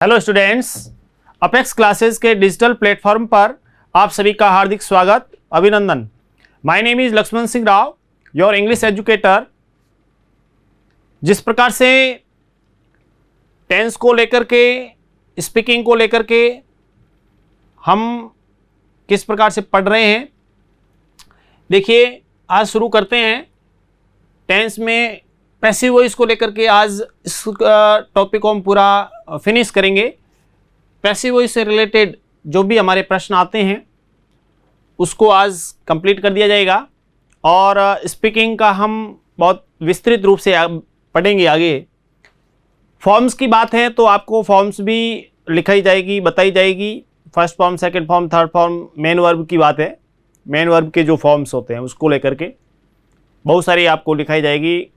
Hello students, Apex Classes के digital platform पर आप सभी का हार्दिक स्वागत, अभिनंदन। My name is Lakshman Singh Rao, your English educator. जिस प्रकार से टेंस को लेकर के, स्पीकिंग को लेकर के हम किस प्रकार से पढ़ रहे हैं, देखिए आज शुरू करते हैं। टेंस में पैसिव वॉइस को लेकर के आज इस टॉपिक को हम पूरा फिनिश करेंगे। पैसिव वॉइस से रिलेटेड जो भी हमारे प्रश्न आते हैं उसको आज कंप्लीट कर दिया जाएगा और स्पीकिंग का हम बहुत विस्तृत रूप से पढ़ेंगे आगे। फॉर्म्स की बात है तो आपको फॉर्म्स भी लिखाई जाएगी, बताई जाएगी। First form, second form, third form, main verb की बात है। मेन वर्ब के जो फॉर्म्स होते हैं उसको लेकर के बहुत सारी आपको लिखाई जाएगी।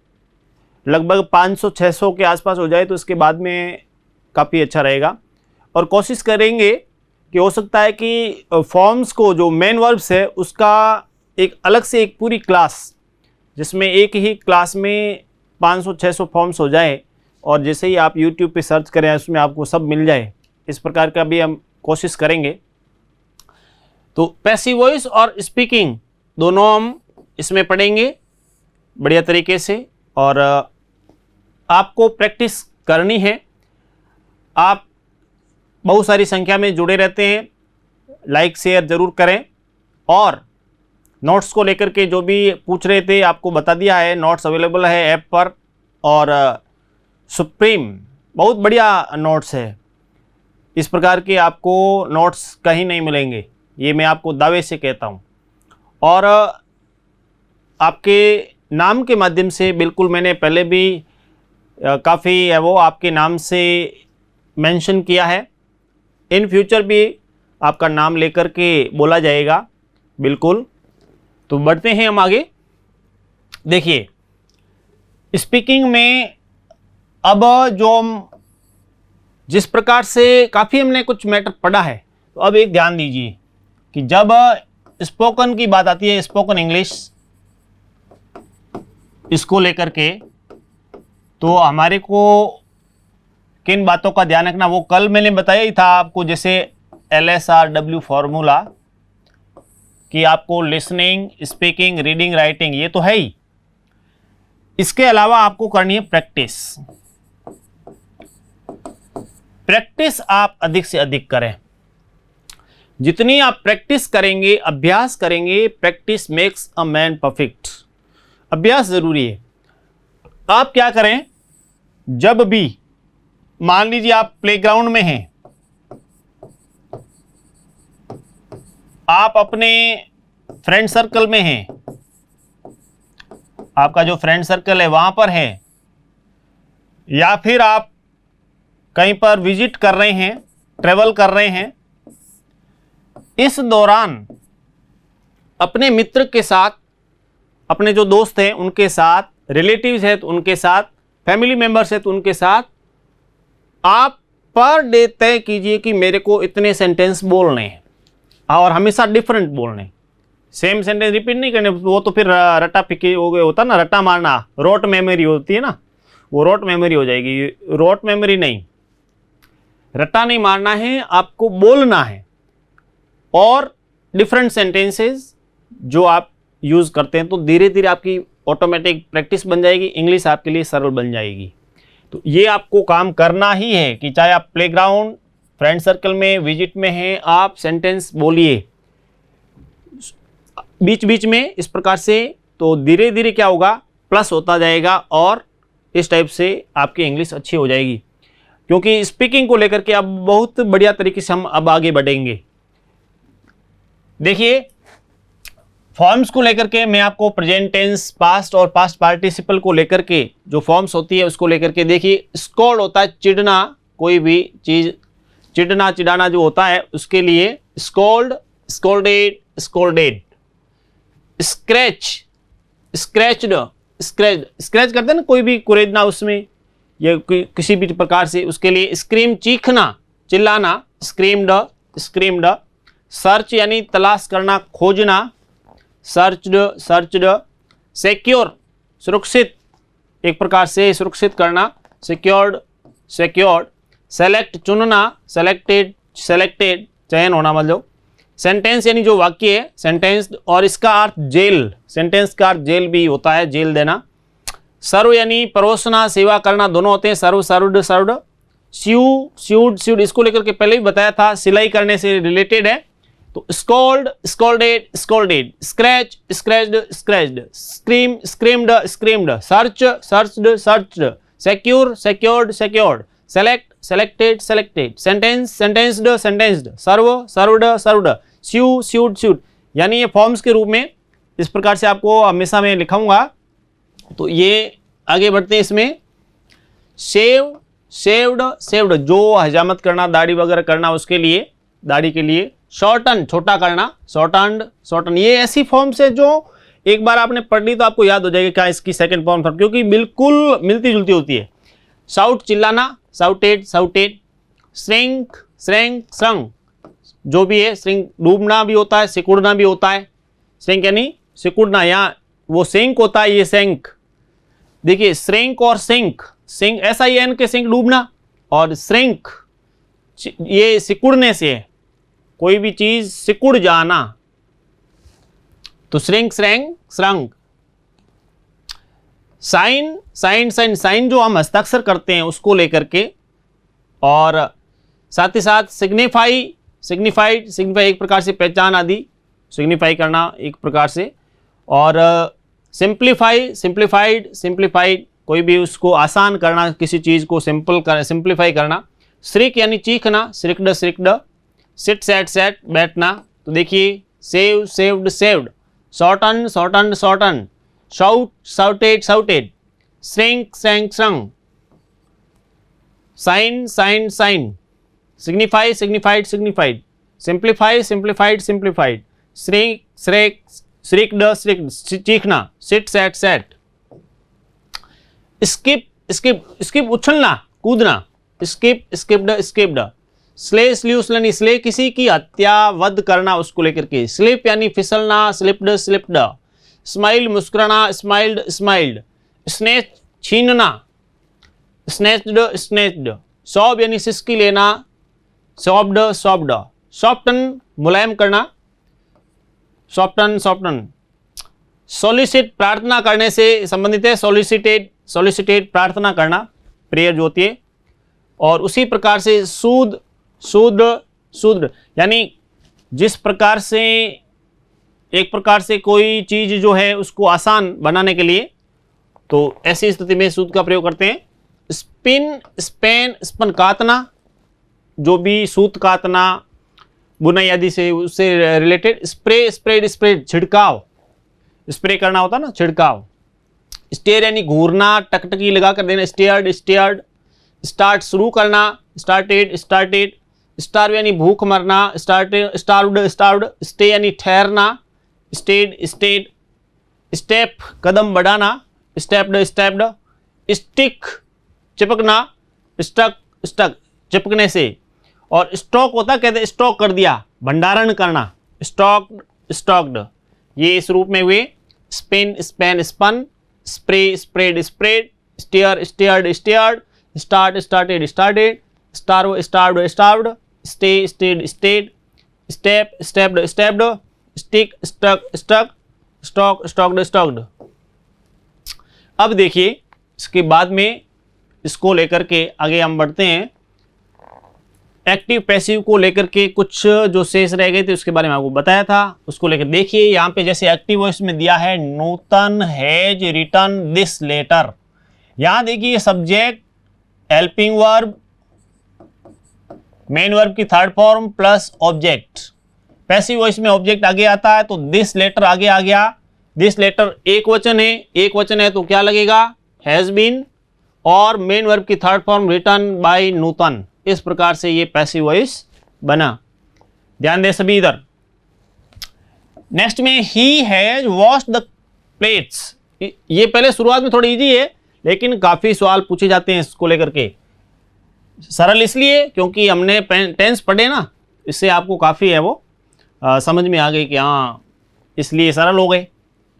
लगभग 500-600 के आसपास हो जाए तो इसके बाद में काफ़ी अच्छा रहेगा। और कोशिश करेंगे कि हो सकता है कि फॉर्म्स को, जो मेन वर्ब्स है उसका एक अलग से एक पूरी क्लास, जिसमें एक ही क्लास में 500-600 फॉर्म्स हो जाए और जैसे ही आप YouTube पे सर्च करें उसमें आपको सब मिल जाए, इस प्रकार का भी हम कोशिश करेंगे। तो पैसिव वॉइस और स्पीकिंग दोनों हम इसमें पढ़ेंगे बढ़िया तरीके से और आपको प्रैक्टिस करनी है। आप बहुत सारी संख्या में जुड़े रहते हैं, लाइक शेयर ज़रूर करें। और नोट्स को लेकर के जो भी पूछ रहे थे आपको बता दिया है, नोट्स अवेलेबल है ऐप पर। और सुप्रीम बहुत बढ़िया नोट्स है, इस प्रकार के आपको नोट्स कहीं नहीं मिलेंगे, ये मैं आपको दावे से कहता हूँ। और आपके नाम के माध्यम से, बिल्कुल मैंने पहले भी काफ़ी है वो आपके नाम से मेंशन किया है, इन फ्यूचर भी आपका नाम लेकर के बोला जाएगा, बिल्कुल। तो बढ़ते हैं हम आगे। देखिए स्पीकिंग में अब जो हम जिस प्रकार से काफ़ी हमने कुछ मैटर पढ़ा है, तो अब एक ध्यान दीजिए कि जब स्पोकन की बात आती है, स्पोकन इंग्लिश, इसको लेकर के तो हमारे को किन बातों का ध्यान रखना, वो कल मैंने बताया ही था आपको। जैसे LSRW फॉर्मूला कि आपको लिसनिंग, स्पीकिंग, रीडिंग, राइटिंग, ये तो है ही। इसके अलावा आपको करनी है प्रैक्टिस। प्रैक्टिस आप अधिक से अधिक करें। जितनी आप प्रैक्टिस करेंगे, अभ्यास करेंगे, practice makes a man perfect. अभ्यास जरूरी है। आप क्या करें, जब भी मान लीजिए आप प्लेग्राउंड में हैं, आप अपने फ्रेंड सर्कल में हैं, आपका जो फ्रेंड सर्कल है वहां पर है, या फिर आप कहीं पर विजिट कर रहे हैं, ट्रेवल कर रहे हैं, इस दौरान अपने मित्र के साथ, अपने जो दोस्त हैं उनके साथ, रिलेटिव्स हैं तो उनके साथ, फैमिली मेंबर्स हैं तो उनके साथ आप पर डे तय कीजिए कि मेरे को इतने सेंटेंस बोलने हैं और हमेशा डिफरेंट बोलने हैं। सेम सेंटेंस रिपीट नहीं करने, वो तो फिर रट्टा पिकी हो गए, होता ना, रट्टा मारना, रोट मेमोरी होती है ना, वो रोट मेमोरी हो जाएगी। रोट मेमोरी नहीं, रट्टा नहीं मारना है, आपको बोलना है। और डिफरेंट सेंटेंसेस जो आप यूज़ करते हैं, तो धीरे धीरे आपकी ऑटोमेटिक प्रैक्टिस बन जाएगी, इंग्लिश आपके लिए सरल बन जाएगी। तो ये आपको काम करना ही है कि चाहे आप प्लेग्राउंड, फ्रेंड सर्कल में, विजिट में हैं, आप सेंटेंस बोलिए बीच बीच में इस प्रकार से। तो धीरे धीरे क्या होगा, प्लस होता जाएगा और इस टाइप से आपकी इंग्लिश अच्छी हो जाएगी। क्योंकि स्पीकिंग को लेकर के अब बहुत बढ़िया तरीके से हम अब आगे बढ़ेंगे। देखिए फॉर्म्स को लेकर के मैं आपको प्रेजेंट टेंस, पास्ट और पास्ट पार्टिसिपल को लेकर के जो फॉर्म्स होती है उसको लेकर के, देखिए स्कॉल्ड होता है चिढ़ना, कोई भी चीज़ चिढ़ना, चिढ़ाना जो होता है उसके लिए scold, scolded, scolded. Scratch, scratched, scratch करते हैं ना, कोई भी कुरेदना उसमें या किसी भी प्रकार से, उसके लिए स्क्रीम, चीखना, चिल्लाना, स्क्रीम्ड, स्क्रीम्ड। सर्च यानी तलाश करना, खोजना, सर्च्ड, सर्च्ड। सिक्योर, सुरक्षित, एक प्रकार से सुरक्षित करना, सिक्योर्ड, सिक्योर्ड। सेलेक्ट चुनना, सेलेक्टेड सेलेक्टेड चयन होना मतलब। सेंटेंस यानी जो वाक्य है सेंटेंस, और इसका अर्थ जेल, सेंटेंस का अर्थ जेल भी होता है, जेल देना। सर्व यानी परोसना, सेवा करना, दोनों होते हैं, सर्व served served. Sue sued sued, इसको लेकर के पहले भी बताया था, सिलाई करने से रिलेटेड है। तो scold scolded scolded, scratch scratched scratched, scream screamed screamed, search searched searched, secure secured secured, select selected selected, sentence sentenced sentenced, serve served served, sue sued sued. यानी ये फॉर्म्स के रूप में इस प्रकार से आपको हमेशा मैं लिखाऊंगा। तो ये आगे बढ़ते हैं इसमें। सेव सेव्ड सेव्ड, जो हजामत करना, दाढ़ी वगैरह करना, उसके लिए, दाढ़ी के लिए। शॉर्टन छोटा करना, शॉर्टनड शॉर्टन। ये ऐसी फॉर्म्स है जो एक बार आपने पढ़ ली तो आपको याद हो जाएगी क्या इसकी सेकंड फॉर्म था, क्योंकि बिल्कुल मिलती जुलती होती है। शाउट चिल्लाना, शाउटेड शाउटेड। श्रिंक श्रैंक श्रंग, जो भी है, श्रिंक डूबना भी होता है, सिकुड़ना भी होता है। श्रिंक यानी सिकुड़ना, यहाँ वो सिंक होता है, ये सेंक। देखिए श्रिंक और सिंक, सिंक SIN के सिंक डूबना, और श्रिंक ये सिकुड़ने से है, कोई भी चीज सिकुड़ जाना। तो shrink shrank shrunk. Sign sign sign, sign जो हम हस्ताक्षर करते हैं उसको लेकर के, और साथ ही साथ सिग्निफाई सिग्निफाइड, सिग्निफाई एक प्रकार से पहचान आदि, सिग्निफाई करना एक प्रकार से। और सिंप्लीफाई सिंप्लीफाइड सिंप्लीफाइड, कोई भी उसको आसान करना, किसी चीज़ को सिंपल कर सिंप्लीफाई करना। श्रिक यानी चीखना, shrieked shrieked. Sit sat sat बैठना। तो देखिए save saved saved, shorten shorten shorten, shout shouted shouted, shrink shrank shrunk, sign sign sign, signify signified signified, simplify simplified simplified, shriek shrake shrieked shrieked, चीखना, sit sat sat. Skip skip skip, उछलना कूदना, skip skipped skipped. Slay slew slain, slay किसी की हत्या वध करना, उसको लेकर के। स्लिप यानी फिसलना, स्लिप्ड स्लिप्ड। स्माइल मुस्कुराना, स्माइल्ड स्माइल्ड। स्नेच छीनना, स्नेच्ड स्नेच्ड। सॉब यानी सिसकी लेना, सॉफ्ड सॉफ्ड। सॉफ्टन मुलायम करना, सॉफ्टन सॉफ्टन। सॉलिसिट प्रार्थना करने से संबंधित है, सॉलिसिटेड सॉलिसिटेड प्रार्थना करना, प्रेयर जो होती है। और उसी प्रकार से सूद सूद सूद, यानी जिस प्रकार से एक प्रकार से कोई चीज जो है उसको आसान बनाने के लिए, तो ऐसी स्थिति में सूद का प्रयोग करते हैं। स्पिन स्पेन स्पन, कातना, जो भी सूत कातना, बुनाई आदि से उससे रिलेटेड। स्प्रे स्प्रेड स्प्रेड, छिड़काव, स्प्रे करना होता ना, छिड़काव। स्टेयर यानी घूरना, टकटकी लगा कर देना, स्टेयर्ड स्टेयर्ड। स्टार्ट शुरू करना, स्टार्टेड स्टार्टेड। स्टार्व यानी भूख मरना, स्टार्टेड स्टार्व्ड स्टार्व्ड। स्टे यानी ठहरना, स्टेड स्टेड। स्टेप कदम बढ़ाना, स्टेप्ड स्टेप्ड। स्टिक चिपकना, स्टक स्टक चिपकने से। और स्टॉक होता, कहते हैं स्टॉक कर दिया, भंडारण करना, स्टॉक्ड स्टॉक्ड। ये इस रूप में हुए। Spin span spun, spray spread spread, stare stared stared, start started started, starve starved starved, stay stayed stayed, step stepped stepped, stick stuck stuck, stock stocked stocked. अब देखिए इसके बाद में इसको लेकर के आगे हम बढ़ते हैं। एक्टिव पैसिव को लेकर के कुछ जो शेष रह गए थे उसके बारे में आपको बताया था, उसको लेकर देखिए। यहाँ पे जैसे एक्टिव वॉइस में दिया है, Nutan has written this letter. यहाँ देखिए subject, helping verb, main verb की third form plus object. Passive voice में ऑब्जेक्ट आगे आता है, तो दिस लेटर आगे आ गया। दिस लेटर एक वचन है, एक वचन है तो क्या लगेगा, हैज बीन। और मेन वर्ब की थर्ड फॉर्म रिटन बाय नूतन। इस प्रकार से ये पैसिव वॉइस बना। ध्यान दे सभी इधर। नेक्स्ट में ही हैज वॉश्ड द प्लेट्स। ये पहले शुरुआत में थोड़ी इजी है, लेकिन काफी सवाल पूछे जाते हैं इसको लेकर के। सरल इसलिए क्योंकि हमने टेंस पढ़े ना, इससे आपको काफी है वो समझ में आ गई कि हाँ इसलिए सरल हो गए,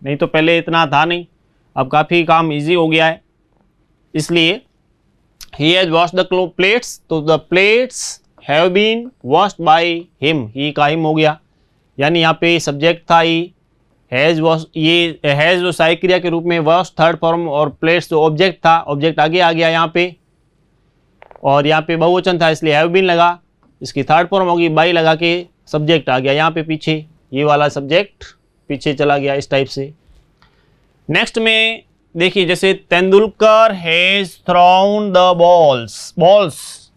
नहीं तो पहले इतना था नहीं, अब काफी काम इजी हो गया है। इसलिए he has washed the plates, तो the plates have been washed by him, he का हिम हो गया, यानी यहाँ पे सब्जेक्ट था ही, हैज वॉश, ये हैज जो सहायक क्रिया के रूप में, वॉश थर्ड फॉर्म, और प्लेट्स जो ऑब्जेक्ट था, ऑब्जेक्ट आगे आ गया यहाँ पे, और यहाँ पे बहुवचन था इसलिए हैव बीन लगा, इसकी थर्ड फॉर्म होगी बाई लगा के सब्जेक्ट आ गया यहाँ पे पीछे, ये वाला सब्जेक्ट पीछे चला गया इस टाइप से। नेक्स्ट में देखिए जैसे Tendulkar has thrown the balls,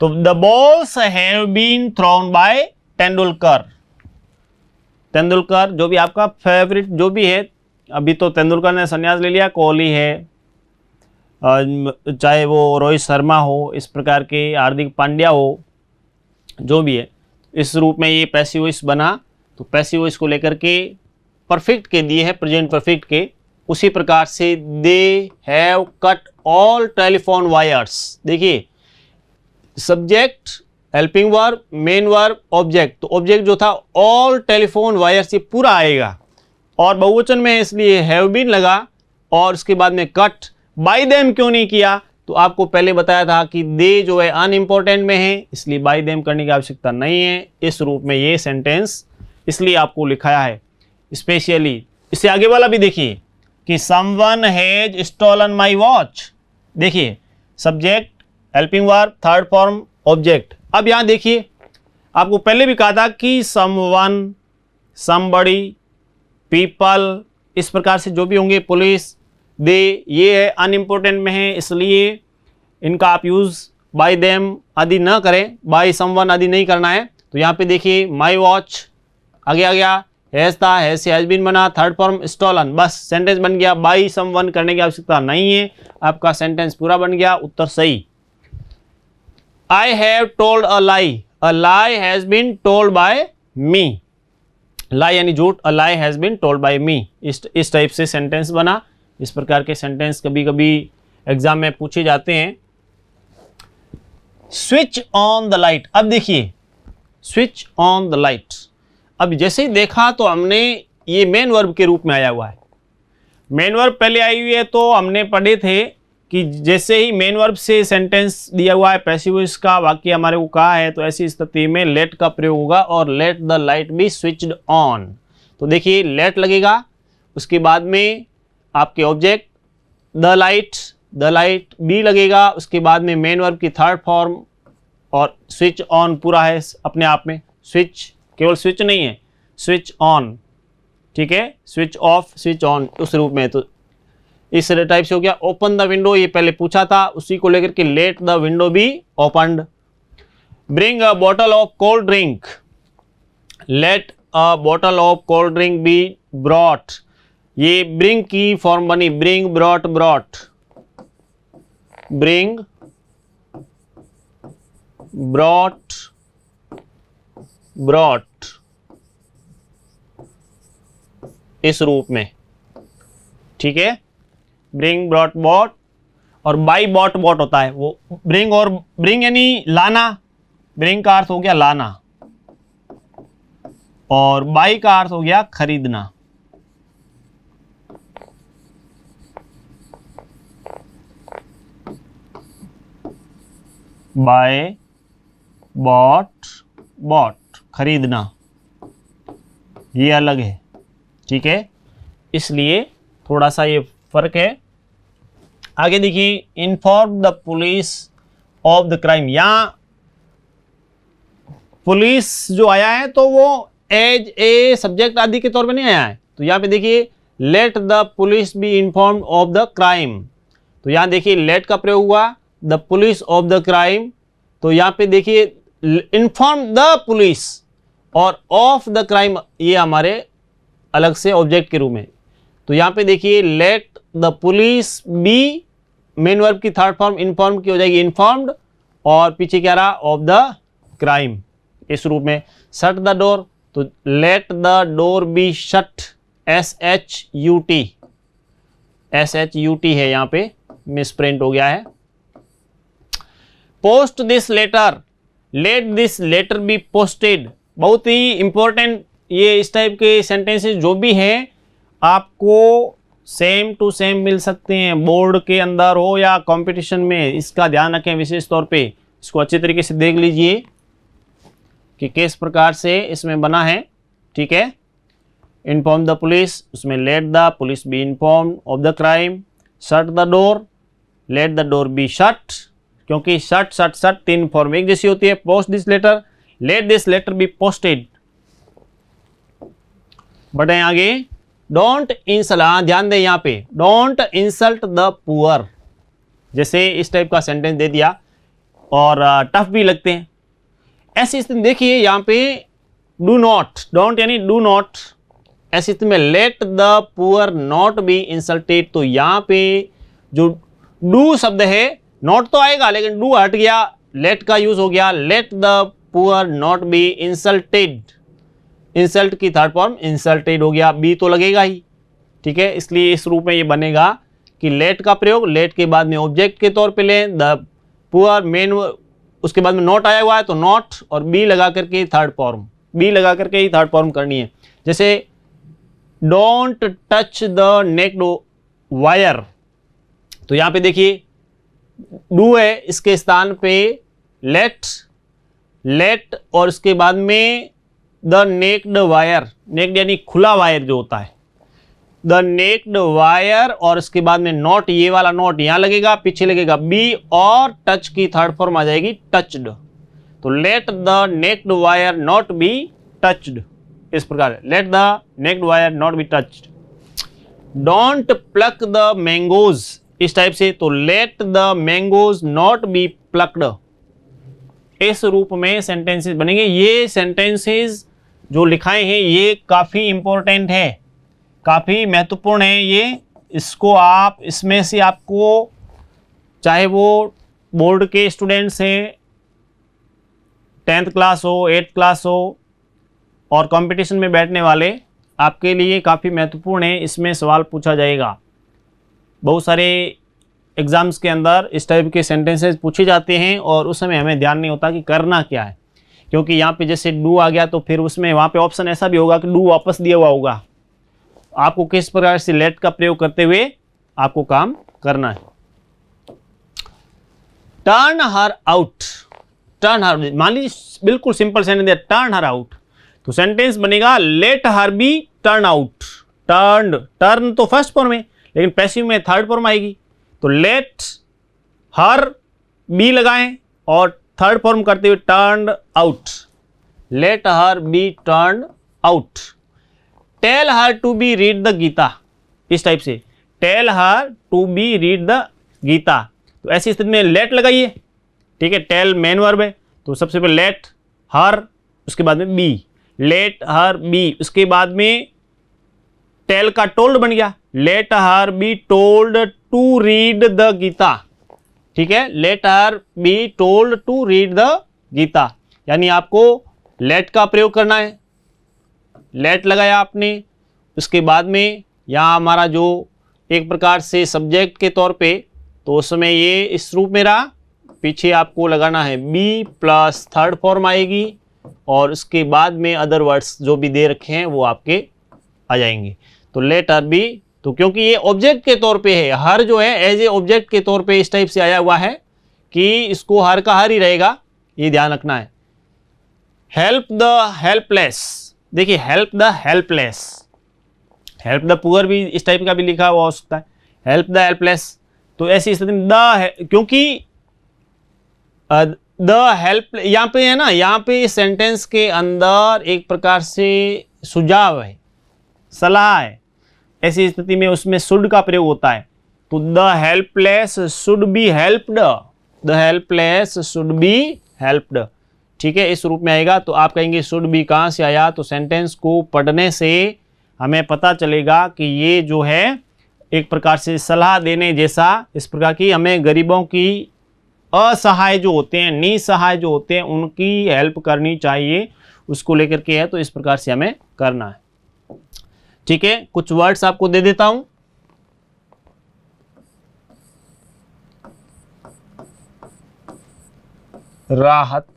तो the balls have been thrown by Tendulkar. Tendulkar जो भी आपका फेवरेट जो भी है, अभी तो तेंदुलकर ने संन्यास ले लिया, कोहली है, चाहे वो रोहित शर्मा हो, इस प्रकार के हार्दिक पांड्या हो, जो भी है, इस रूप में ये पैसिव वॉइस बना। तो पैसिव वॉइस को लेकर के परफेक्ट के दिए हैं, प्रेजेंट परफेक्ट के, उसी प्रकार से they have cut all telephone wires. देखिए subject, helping verb, main verb, object, तो ऑब्जेक्ट जो था ऑल टेलीफोन वायर्स, ये पूरा आएगा, और बहुवचन में इसलिए हैव बीन लगा, और उसके बाद में कट बाय देम क्यों नहीं किया, तो आपको पहले बताया था कि दे जो है अनइम्पोर्टेंट में है, इसलिए बाय देम करने की आवश्यकता नहीं है। इस रूप में ये सेंटेंस इसलिए आपको लिखाया है स्पेशली। इससे आगे वाला भी देखिए कि someone has stolen my watch, देखिए subject, helping verb, third form, object. अब यहाँ देखिए आपको पहले भी कहा था कि समवन, समबडी, पीपल, इस प्रकार से जो भी होंगे, पुलिस, दे, ये है अनइम्पोर्टेंट में है, इसलिए इनका आप यूज़ बाय देम आदि न करें, बाय समवन आदि नहीं करना है। तो यहाँ पे देखिए माय वॉच आगे आ गया, हैज था, हैज से हैज बीन बना, थर्ड फॉर्म स्टोलन, बस सेंटेंस बन गया, बाय समवन करने की आवश्यकता नहीं है, आपका सेंटेंस पूरा बन गया, उत्तर सही। I have told a lie has been told by me, lie यानी झूठ, a lie has been told by me, इस टाइप से सेंटेंस बना। इस प्रकार के सेंटेंस कभी कभी एग्जाम में पूछे जाते हैं। स्विच ऑन द लाइट, अब देखिए स्विच ऑन द लाइट, अब जैसे ही देखा तो हमने ये मेन वर्ब के रूप में आया हुआ है, मेन वर्ब पहले आई हुई है, तो हमने पढ़े थे कि जैसे ही मेन वर्ब से सेंटेंस दिया हुआ है, पैसिव वॉइस का वाक्य हमारे को कहा है, तो ऐसी स्थिति में लेट का प्रयोग होगा, और let the light B switched on. तो देखिए लेट लगेगा, उसके बाद में आपके ऑब्जेक्ट द लाइट बी लगेगा, उसके बाद में मेन वर्ब की थर्ड फॉर्म, और स्विच ऑन पूरा है अपने आप में, स्विच केवल स्विच नहीं है, स्विच ऑन, ठीक है, स्विच ऑफ, स्विच ऑन उस रूप में। तो इस टाइप से हो गया। ओपन द विंडो, ये पहले पूछा था, उसी को लेकर के let the window be opened. Bring a bottle of cold drink, let a bottle of cold drink be brought, ये ब्रिंग की फॉर्म बनी, bring, brought, brought, bring, brought, brought, इस रूप में, ठीक है, ब्रिंग, ब्रॉट, बॉट, और बाई बॉट, बॉट होता है वो ब्रिंग, और ब्रिंग यानी लाना, ब्रिंग का अर्थ हो गया लाना, और बाई का अर्थ हो गया खरीदना। बाय, बॉट, बॉट, खरीदना, ये अलग है, ठीक है, इसलिए थोड़ा सा ये फर्क है। आगे देखिए, inform the police of the crime, यहां पुलिस जो आया है तो वो एज ए सब्जेक्ट आदि के तौर पे नहीं आया है, तो यहाँ पे देखिए let the police be informed of the crime, तो यहाँ देखिए लेट का प्रयोग हुआ, the police of the crime, तो यहाँ पे देखिए इन्फॉर्म द पुलिस, और ऑफ द क्राइम ये हमारे अलग से ऑब्जेक्ट के रूप में, तो यहाँ पे देखिए let the police be, main verb की थर्ड फॉर्म इन्फॉर्म की हो जाएगी इन्फॉर्म्ड, और पीछे क्या रहा, ऑफ द क्राइम, इस रूप में। शट द डोर, तो let the door be shut, SHUT, SHUT है यहाँ पे, मिसप्रिंट हो गया है। Post this letter, let this letter be posted, बहुत ही इंपॉर्टेंट ये इस टाइप के सेंटेंसेस जो भी हैं आपको सेम टू सेम मिल सकते हैं, बोर्ड के अंदर हो या कंपटीशन में। इसका ध्यान रखें विशेष तौर पे, इसको अच्छे तरीके से देख लीजिए कि किस प्रकार से इसमें बना है। ठीक है, इन्फॉर्म द पुलिस, उसमें let the police be inform of the crime, shut the door, let the door be shut, क्योंकि शट शट शट तीन फॉर्म एक जैसी होती है। Post this letter, let this letter be posted. बढ़े आगे, don't insult, ध्यान दें यहाँ पे, डोंट इंसल्ट द पुअर, जैसे इस टाइप का सेंटेंस दे दिया और टफ भी लगते हैं। ऐसी स्थिति देखिए यहाँ पे डू नॉट, डोंट यानी डू नॉट, ऐसी स्थिति में let the poor not be insulted. तो यहाँ पे जो डू शब्द है, नॉट तो आएगा लेकिन डू हट गया, लेट का यूज हो गया, let the poor not be insulted. Insult की थर्ड फॉर्म इंसल्टेड हो गया, बी तो लगेगा ही। ठीक है, इसलिए इस रूप में ये बनेगा कि लेट का प्रयोग लेट के बाद में ऑब्जेक्ट के तौर पे लें, द पुअर मेन, उसके बाद में नॉट आया हुआ है तो नॉट, और बी लगा करके थर्ड फॉर्म, बी लगा करके ही थर्ड फॉर्म करनी है। जैसे don't touch the naked wire, तो यहां पे देखिए डू है, इसके स्थान पे लेट, लेट और इसके बाद में द नेक्ड वायर, नेक्ड यानी खुला वायर जो होता है, द नेक्ड वायर, और इसके बाद में नॉट, ये वाला नॉट यहां लगेगा, पीछे लगेगा बी, और टच की थर्ड फॉर्म आ जाएगी टच्ड। तो let the naked wire not be touched, इस प्रकार let the naked wire not be touched. Don't pluck the mangoes, इस टाइप से, तो let the mangoes not be plucked. इस रूप में सेंटेंसेस बनेंगे। ये सेंटेंसेस जो लिखाए हैं ये काफी इंपॉर्टेंट है, काफी महत्वपूर्ण है ये। इसको आप, इसमें से आपको, चाहे वो बोर्ड के स्टूडेंट्स हैं, 10th क्लास हो, 8th क्लास हो, और कंपटीशन में बैठने वाले, आपके लिए काफ़ी महत्वपूर्ण है। इसमें सवाल पूछा जाएगा, बहुत सारे एग्जाम्स के अंदर इस टाइप के सेंटेंसेस पूछे जाते हैं और उस समय हमें ध्यान नहीं होता कि करना क्या है, क्योंकि यहाँ पे जैसे डू आ गया तो फिर उसमें वहाँ पे ऑप्शन ऐसा भी होगा कि डू वापस दिया हुआ होगा। आपको किस प्रकार से लेट का प्रयोग करते हुए आपको काम करना है। Turn her out, turn her, मान लीजिए बिल्कुल सिंपल सेंटेंस दिया, टर्न हर आउट, तो सेंटेंस बनेगा late her be turn out. Turn, turn तो फर्स्ट फॉर्म है लेकिन पैसिव में थर्ड फॉर्म आएगी, तो लेट हर बी लगाएं और थर्ड फॉर्म करते हुए turn out, let her be turn out. Tell her to be read the Gita, इस टाइप से, tell her to be read the Gita, तो ऐसी स्थिति में लेट लगाइए। ठीक है, टेल मेन वर्ब है, तो सबसे पहले लेट हर, उसके बाद में बी, लेट हर बी, उसके बाद में टेल का टोल्ड बन गया, let her be told to read the Gita. ठीक है, let her be told to read the Gita, यानी आपको लेट का प्रयोग करना है। लेट लगाया आपने, उसके बाद में यहाँ हमारा जो एक प्रकार से सब्जेक्ट के तौर पे, तो उस समय ये इस रूप में रहा, पीछे आपको लगाना है बी प्लस थर्ड फॉर्म आएगी, और उसके बाद में अदर वर्ड्स जो भी दे रखे हैं वो आपके आ जाएंगे। तो लेट हर बी, तो क्योंकि ये ऑब्जेक्ट के तौर पे है, हर जो है एज ए ऑब्जेक्ट के तौर पे इस टाइप से आया हुआ है कि इसको हर का हर ही रहेगा, ये ध्यान रखना है। हेल्प द हेल्पलेस, देखिए help the helpless, help the poor भी इस टाइप का भी लिखा हुआ हो सकता है, हेल्प द हेल्पलेस, तो ऐसी स्थिति में द, क्योंकि द हेल्प यहाँ पे है ना, यहाँ पे सेंटेंस के अंदर एक प्रकार से सुझाव है, सलाह है, ऐसी स्थिति में उसमें शुड का प्रयोग होता है। तो the helpless should be helped, the helpless should be helped. ठीक है, इस रूप में आएगा। तो आप कहेंगे शुड बी कहाँ से आया, तो सेंटेंस को पढ़ने से हमें पता चलेगा कि ये जो है एक प्रकार से सलाह देने जैसा, इस प्रकार की हमें गरीबों की, असहाय जो होते हैं, निसहाय जो होते हैं, उनकी हेल्प करनी चाहिए, उसको लेकर के है, तो इस प्रकार से हमें करना है। ठीक है, कुछ वर्ड्स आपको दे देता हूं। राहत,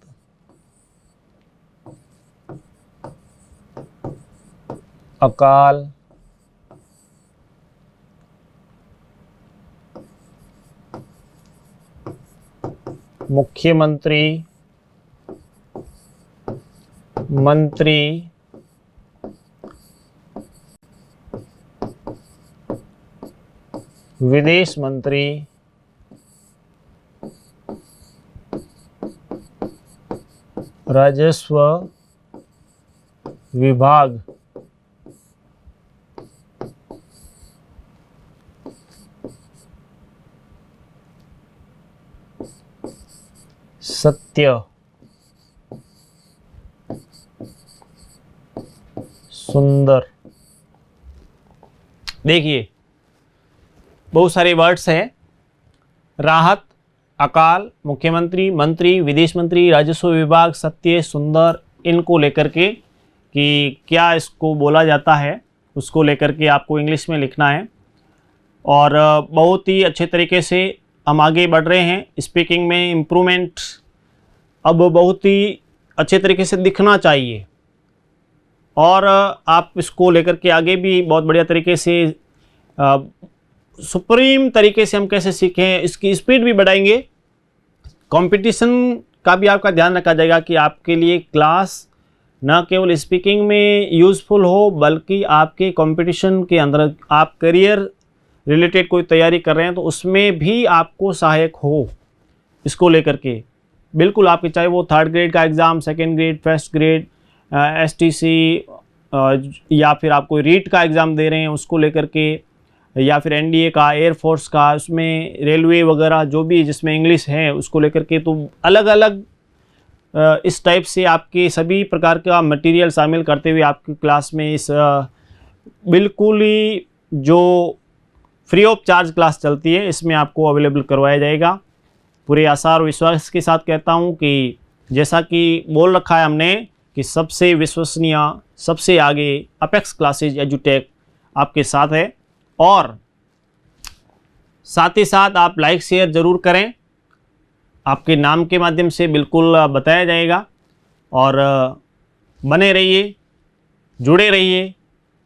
अकाल, मुख्यमंत्री, मंत्री, विदेश मंत्री, राजस्व विभाग, सत्य, सुंदर। देखिए बहुत सारे वर्ड्स हैं, राहत, अकाल, मुख्यमंत्री, मंत्री, विदेश मंत्री, राजस्व विभाग, सत्य, सुंदर, इनको लेकर के कि क्या इसको बोला जाता है उसको लेकर के आपको इंग्लिश में लिखना है। और बहुत ही अच्छे तरीके से हम आगे बढ़ रहे हैं। स्पीकिंग में इम्प्रूवमेंट अब बहुत ही अच्छे तरीके से दिखना चाहिए और आप इसको लेकर के आगे भी बहुत बढ़िया तरीके से सुप्रीम तरीके से हम कैसे सीखें, इसकी स्पीड भी बढ़ाएंगे। कंपटीशन का भी आपका ध्यान रखा जाएगा कि आपके लिए क्लास न केवल स्पीकिंग में यूज़फुल हो बल्कि आपके कंपटीशन के अंदर आप करियर रिलेटेड कोई तैयारी कर रहे हैं तो उसमें भी आपको सहायक हो। इसको लेकर के बिल्कुल आपके, चाहे वो 3rd ग्रेड का exam, 2nd grade, 1st grade, STC या फिर आप कोई रीट का एग्ज़ाम दे रहे हैं उसको लेकर के, या फिर NDA का, एयरफोर्स का, उसमें रेलवे वगैरह जो भी जिसमें इंग्लिश है उसको लेकर के, तो अलग अलग इस टाइप से आपके सभी प्रकार का मटेरियल शामिल करते हुए आपकी क्लास में इस बिल्कुल ही जो फ्री ऑफ चार्ज क्लास चलती है इसमें आपको अवेलेबल करवाया जाएगा। पूरे आशा और विश्वास के साथ कहता हूं कि जैसा कि बोल रखा है हमने कि सबसे विश्वसनीय, सबसे आगे अपेक्स क्लासेज एजुटेक आपके साथ है। और साथ ही साथ आप लाइक शेयर ज़रूर करें, आपके नाम के माध्यम से बिल्कुल बताया जाएगा। और बने रहिए, जुड़े रहिए,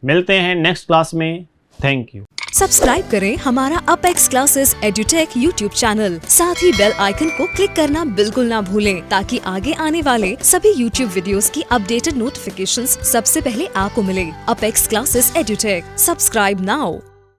मिलते हैं नेक्स्ट क्लास में। Thank you. सब्सक्राइब करें हमारा apex classes edutech YouTube channel, साथ ही बेल आइकन को क्लिक करना बिल्कुल ना भूलें ताकि आगे आने वाले सभी यूट्यूब वीडियोस की अपडेटेड नोटिफिकेशंस सबसे पहले आपको मिले। Apex classes edutech, subscribe now.